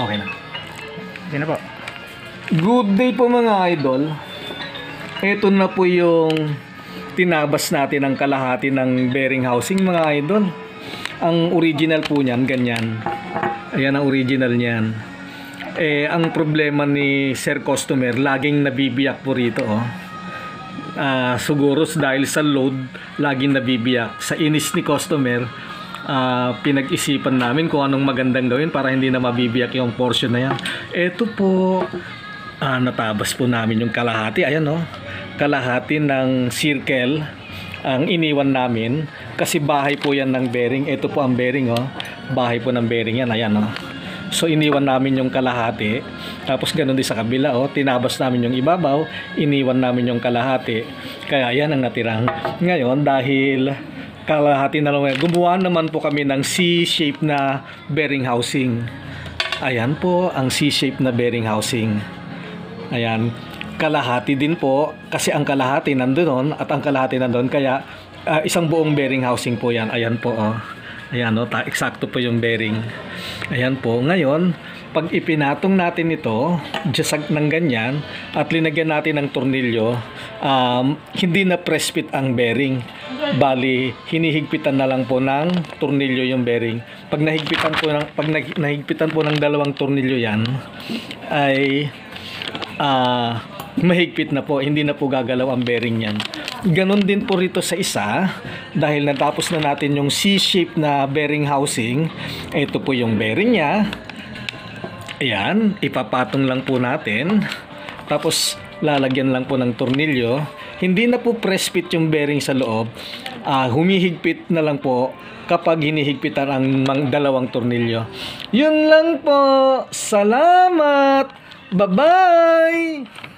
Okay na. Okay na po. Good day po mga idol. Ito na po yung tinabas natin ang kalahati ng bearing housing mga idol. Ang original po niyan, ganyan. Ayan ang original niyan. Ang problema ni Sir Customer, laging nabibiyak po rito. Siguro dahil sa load, laging nabibiyak. Sa inis ni Customer, pinag-isipan namin kung anong magandang gawin para hindi na mabibiyak yung portion na yan. Ito po, natabas po namin yung kalahati. Ayan kalahati ng circle ang iniwan namin kasi bahay po yan ng bearing. Ito po ang bearing, bahay po ng bearing yan. Ayan, so iniwan namin yung kalahati, tapos ganun din sa kabila, tinabas namin yung ibabaw, iniwan namin yung kalahati, kaya yan ang natirang. Ngayon dahil kalahati na lang, gumawa naman po kami ng C-shape na bearing housing. Ayan po ang C-shape na bearing housing. Ayan, kalahati din po kasi ang kalahati nandoon at ang kalahati nandoon, kaya isang buong bearing housing po yan. Ayan po, ayan, eksakto po yung bearing. Ayan po. Ngayon, pag ipinatong natin ito jasag ng ganyan at linagyan natin ng tornilyo, hindi na press fit ang bearing. Bali, hinihigpitan na lang po ng tornilyo yung bearing. Pag nahigpitan po ng dalawang tornilyo yan, ay mahigpit na po, hindi na po gagalaw ang bearing yan. Ganon din po rito sa isa, dahil natapos na natin yung C-shape na bearing housing. Ito po yung bearing nya. Ayan, ipapatong lang po natin, tapos lalagyan lang po ng tornilyo. Hindi na po press fit yung bearing sa loob, humihigpit na lang po kapag hinihigpitan ang dalawang tornilyo. Yun lang po, salamat, bye bye.